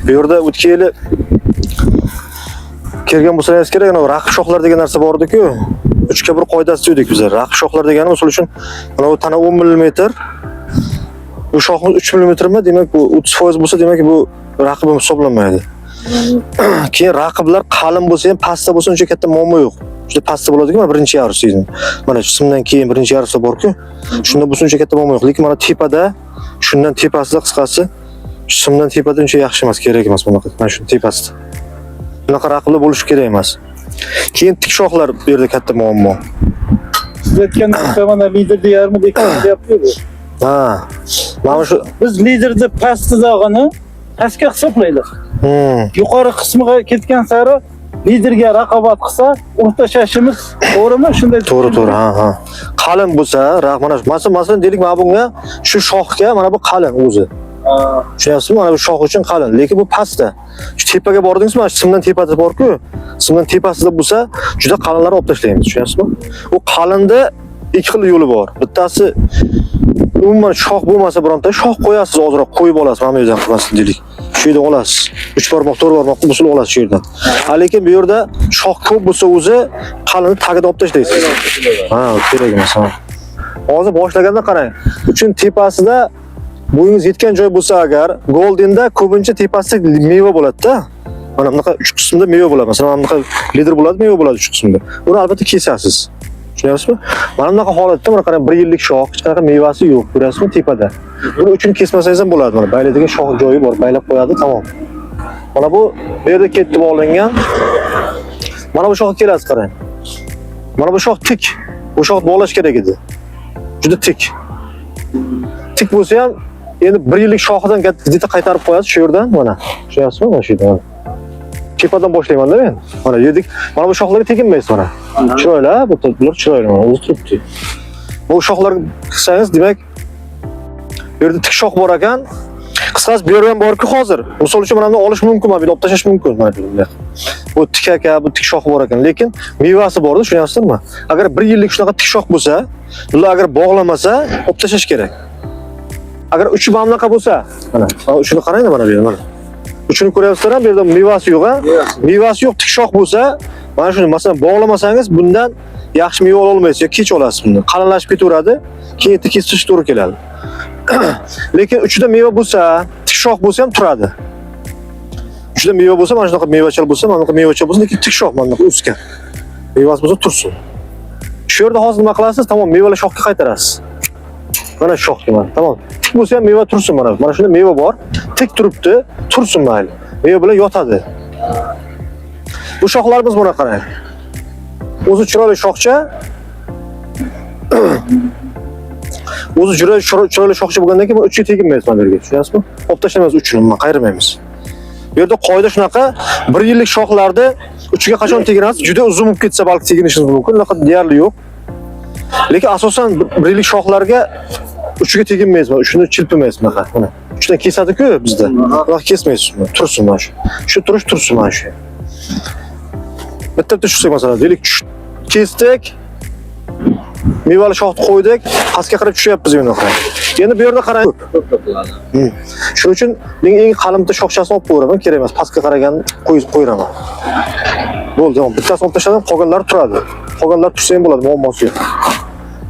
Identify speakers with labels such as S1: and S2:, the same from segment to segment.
S1: Bu yerda o'tgan yili kelgan bo'lsangiz kerak, ana raqib shoxlar degan narsa bor edi-ku. 3 ga 1 qoidasi edik bizlar. Raqib shoxlar degani misol uchun mana bu tana 10 mm, bu shoximiz 3 mmmi, demak bu 30% bo'lsa, demak bu raqibim hisoblanmaydi. Keyin raqiblar qalin bo'lsa ham, pastda bo'lsa uncha katta muammo yo'q. Juda pastda bo'ladi-ku, mana birinchi yarusida. Mana shundan keyin birinchi yarusida bor-ku, shunda bo'lsa uncha katta muammo yo'q. Lekin mana tepada, shundan tepasida qisqasi, shundan tepada uncha yaxshi emas, kerak emas bunaqa. Mana shu tepasida. Bunaqa raqiblar bo'lishi kerak emas. Keyin tik shoxlar bu yerda katta muammo.
S2: Siz aytgan narsa mana lider deyarmi deyapti-ku.
S1: Ha. Mana shu
S2: biz liderni pastdagini pastga hisoblaylik. Yuqori qismiga ketgan sari liderga raqobat qilsa, o'rtashashimiz to'g'rimi? Shunday.
S1: To'g'ri, ha. Qalin bo'lsa, mana masalan deylik, mana bunga shu shoxga mana bu qalin o'zi. Tushunyapsizmi? Mana bu shox uchun qalin, lekin bu pastda. Shu tepaga bordingizmi? Mana simdan tepada bor-ku. Simdan tepasida bo'lsa, juda qalinlarni olib tashlaymiz, tushunyapsizmi? U qalinda ikki xil yo'li bor. Bittasi umuman shox bo'lmasa, bironta shox qo'yasiz, ozroq qo'yib olasiz, mana bu yerdan qilmasin deylik. Shu yerdan olasiz. 3 barmoq, 4 barmoq usul olasiz shu yerdan. Lekin bu yerda shox ko'p bo'lsa, o'zi qalinni tagida olib tashlaysiz. Ha, kerak emas. Hozir boshlaganda qarang. Uchun tepasida bo'yingiz yetgan joy bo'lsa agar, Goldenda ko'pincha tepasida meva bo'ladi-da. Mana bunaqa 3 qismda meva bo'ladi. Masalan, bunaqa lider bo'ladi, meva bo'ladi 3 qismda. Uni albatta kesasiz. Tushunyapsizmi? Mana bunaqa holatda mana qarang, 1 yillik shox, hech qanaqa mevasi yo'q, ko'rasizmi tepada. Buni uchun kesmasangiz ham bo'ladi. Mana baylaydigan shox joyi bor, baylab qo'yadi, tamom. Mana bu yerda ketib olingan. Mana bu shoxga kelasiz, qarang. Mana bu shox tik. Bu shoxni bog'lash kerak edi. Juda tik. Tik bo'lsa ham endi 1 yillik shoxidan g'ita qaytarib qo'yasiz shu yerdan, mana. Tushunyapsizmi? Mana shu yerdan. Tepadan boshlayman-da men. Mana yedik. Mana bu shoxlarga teginmaysiz mana. Chiroyli, bular chiroyli mana, o'zi turibdi. Bu shoxlarga qilsangiz, demak, bu yerda tik shox bor ekan. Qisqasi bu yerdan bor-ku hozir. Misol uchun mana buni olish mumkin, mana buni olib tashlash mumkin mana bunda. Bu tik aka, bu tik shox bor ekan, lekin mevasi bor-da, tushunyapsizmi? Agar 1 yillik shunaqa tik shox bo'lsa, bular agar bog'lamasa, olib tashlash kerak. Agar uchi mana bunaqa bo'lsa, mana shuni qarangda mana bu yerda, mana. Uchini ko'ryapsizlar, bu yerda mevasi yo'q-a? Mevasi yo'q, tik shox bo'lsa, mana shuni masalan bog'lamasangiz, bundan yaxshi meva ola olmaysiz, yoki kech olasiz bundan. Qalinlashib ketaveradi, keyin yerda kesish to'g'ri keladi. Lekin uchida meva bo'lsa, tik shox bo'lsa ham turadi. Uchida meva bo'lsa, mana shunaqa mevachal bo'lsa, mana bunaqa mevachal bo'lsa, lekin tik shox mana bunaqa o'sgan. Mevasi bo'lsa tursin. Shu yerda hozir nima qilasiz? Tamom, mevalar shoxga qaytarasiz. Mana shox mana. Tamom. Tik bo'lsa ham meva tursin mana. Mana shunda meva bor. Tik turibdi, tursin mayli. Meva bilan yotadi. Bu shoxlarimiz buna qarang. O'zi chiroyli shoxcha. O'zi chiroyli shoxcha bo'lgandan keyin 3 ga teginmaysiz mana yerga. Tushunyapsizmi? Olib tashlamaymiz uchini, mana qayirmaymiz. Bu yerda qoida shunaqa, 1 yillik shoxlarda 3 ga qachon teginasiz? Juda uzun bo'lib ketsa balki teginishingiz mumkin, unaqa deyarli yo'q. Lekin asosan 1 yillik shoxlarga 3 ga teginmaysiz, uchini chilpimaysiz bunaqa. Mana 3 dan kesadi-ku bizda. Unaqa kesmaysiz, tursin mana shu. Shu turish tursin mana shu. Bitta tushsak masalan, deylik kesdik. Mevali shoxni qo'ydik, pastga qarab tushyapmiz endi qarang. Endi bu yerda qarang. Shuning uchun men eng qalimta shoxchasini olib qo'yaman, kerak emas. Pastga qaragan qo'yiraman. Bo'ldi, bittasini olib tashladim, qolganlari turadi. Qolganlar tursa ham bo'ladi, muammosi yo'q.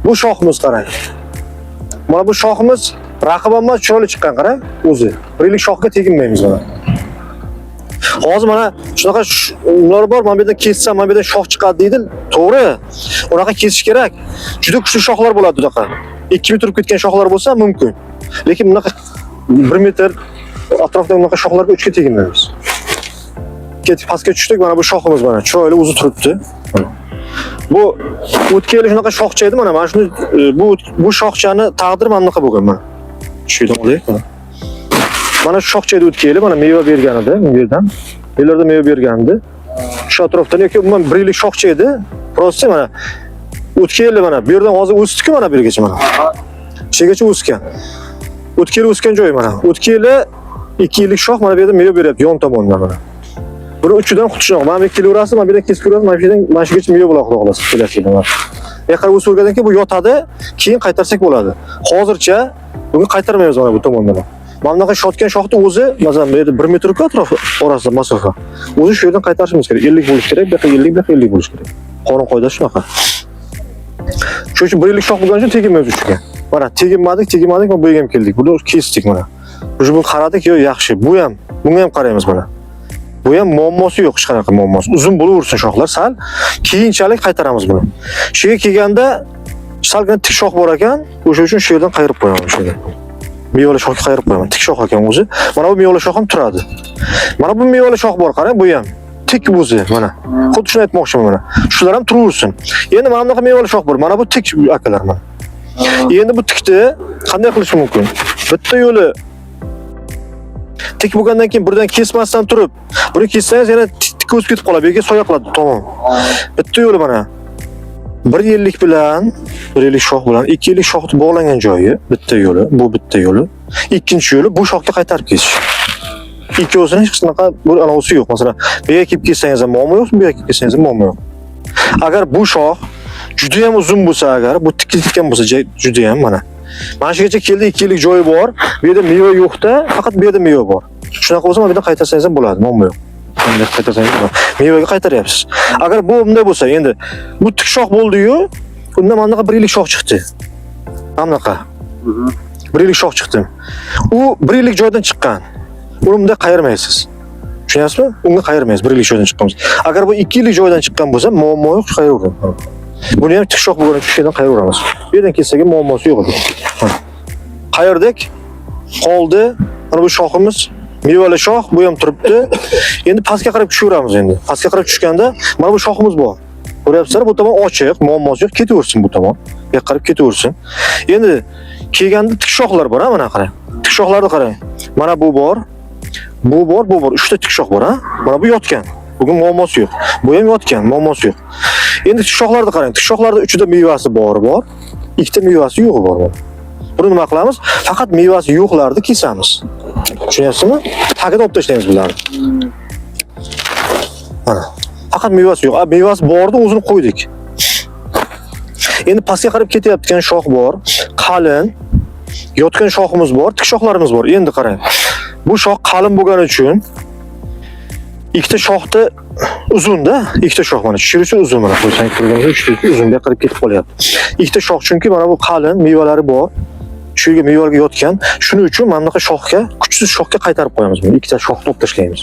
S1: Bu shoximiz qarang. Mana bu shoximiz raqibamma chiroyli chiqqan qarang, o'zi. 1 yillik shoxga teginmaymiz mana. Hozir mana shunaqa ular bor, mana bu yerdan kessam, mana bu yerdan shox chiqadi deydi. To'g'ri. Unaqa kesish kerak. Juda kuchli shoxlar bo'ladi bunaqa. 2 metr turib ketgan shoxlar bo'lsa mumkin. Lekin bunaqa 1 metr atrofda bunaqa shoxlarga 3 ga teginmaymiz. Ketib pastga tushdik, mana bu shoximiz mana chiroyli o'zi turibdi. Bu o'tgan yil shunaqa shoxcha edi mana shuni bu shoxchani taqdiri mana bunaqa bo'lgan mana. Shu yerdan olaylik mana. Mana shu shoxcha edi o'tgan yil, mana meva bergan edi bu yerdan. Yerlarda meva bergandi. Shu atrofdan yoki umuman 1 yillik shoxcha edi. Prosta mana o'tgan yil mana bu yerdan hozir o'sdi-ku mana bu yergacha mana. Shugacha o'sgan. O'tgan yil o'sgan joyi mana. O'tgan yil 2 yillik shox mana bu yerda meva beryapti yon tomondan mana. Buni uchidan xudshinoq. Mana bu kelaverasiz, mana bu yerdan kesib ko'rasiz, mana bu yerdan mana shugacha meva bo'la olasiz kelasidan. Yaqin o'sirgandan keyin bu yotadi, keyin qaytarsak bo'ladi. Hozircha buni qaytarmaymiz mana bu tomondan. Mana bunaqa shotgan shoxni o'zi, masalan, bu yerda 1 metr-ku atrof orasida masofa. O'zi shu yerdan qaytarishimiz kerak. 50 bo'lish kerak, bu yoqqa 50, bu yoqqa 50 bo'lish kerak. Qonun qoidasi shunaqa. Shuning uchun 1 yillik shox bo'lgani uchun teginmaymiz uchiga. Mana teginmadik, mana bu yerga ham keldik. Buni kesdik mana. Buni qaradik, yo yaxshi. Bunga ham qaraymiz mana. Bu ham muammosi yo'q, hech qanaqa muammosi. Uzun bo'laversin shoxlar, sal keyinchalik qaytaramiz buni. Shu yerga kelganda salgina tik shox bor ekan, o'sha uchun shu yerdan qayirib qo'yaman shu yerga. Mevali shoxga qayirib qo'yaman. Tik shox ekan o'zi. Mana bu mevali shox ham turadi. Mana bu mevali shox bor, qarang, bu ham tik o'zi mana. Xuddi shuni aytmoqchiman mana. Shular ham turaversin. Endi mana bunaqa mevali shox bor. Mana bu tik akalar mana. Endi bu tikni qanday qilish mumkin? Bitta yo'li tik bo'lgandan keyin birdan kesmasdan turib, buni kessangiz yana tik o'sib ketib qoladi, yoki soya qiladi, tamom. Bitta yo'li mana. 1 yillik bilan, 1 yillik shox bilan 2 yillik shoxni bog'langan joyi, bitta yo'li, bu bitta yo'li. Ikkinchi yo'li bu shoxga qaytarib kesish. Ikkovsining hech qanaqa bir anavsi yo'q. Masalan, bu yerga kelib kelsangiz ham muammo yo'q, bu yerga kelib kelsangiz ham muammo yo'q. Agar bu shox juda ham uzun bo'lsa, agar bu tikkan bo'lsa, juda ham mana. Mana shu yergacha keldi, 2 yillik joyi bor. Bu yerda meva yo'q-da, faqat bu yerda meva bor. Shunaqa bo'lsa, mana bu yerdan qaytarsangiz ham bo'ladi, muammo yo'q. Bunday qaytarsangiz bo'ladi. Mevaga qaytaryapsiz. Agar bu bunday bo'lsa, endi bu tik shox bo'ldi-yu, undan mana bunaqa 1 yillik shox chiqdi. Mana bunaqa. 1 yillik shox chiqdi. U 1 yillik joydan chiqqan. Uni bunday qayirmaysiz. Tushunyapsizmi? Unga qayirmaysiz 1 yillik joydan chiqqanmiz. Agar bu 2 yillik joydan chiqqan bo'lsa, muammo yo'q, qayiraveramiz. Buni ham tik shox bo'lgani uchun shu yerdan qayiraveramiz. Bu yerdan kelsaga muammosi yo'q edi. Qayirdik, qoldi. Mana bu shoximiz mevali shox, bu ham turibdi. Endi pastga qarab tushaveramiz endi. Pastga qarab tushganda mana bu shoximiz bor. Ko'ryapsizlar, bu tomon ochiq, muammosi yo'q, ketaversin bu tomon. Bu yoqqa qarab ketaversin. Endi kelganda tik shoxlar bor, ha, mana qarang. Tik shoxlarni qarang. Mana bu bor. Bu bor. 3 ta tik shox bor, ha? Mana bu yotgan. Bugun muammosi yo'q. Bu ham yotgan, muammosi yo'q. Endi tik shoxlarni qarang. Tik shoxlarda 3 ta mevasi bor. 2 ta mevasi yo'q bor. Buni nima qilamiz? Faqat mevasi yo'qlarni kesamiz. Tushunyapsizmi? Tagida olib tashlaymiz bularni. Mana. Faqat mevasi yo'q. Mevasi bordi, o'zini qo'ydik. Endi pastga qarab ketayotgan shox bor, qalin, yotgan shoximiz bor, tik shoxlarimiz bor. Endi qarang. Bu shox qalin bo'lgani uchun ikkita shoxda uzun-da, ikkita shox mana tushirish uchun uzun mana qo'ysangiz turganingizda tushirish uzun bu yoqqa ketib qolyapti. Ikkita shox chunki mana bu qalin, mevalari bor. Shu yerga mevalarga yotgan. Shuning uchun mana bunaqa shoxga, kuchsiz shoxga qaytarib qo'yamiz buni. Ikkita shoxni olib tashlaymiz.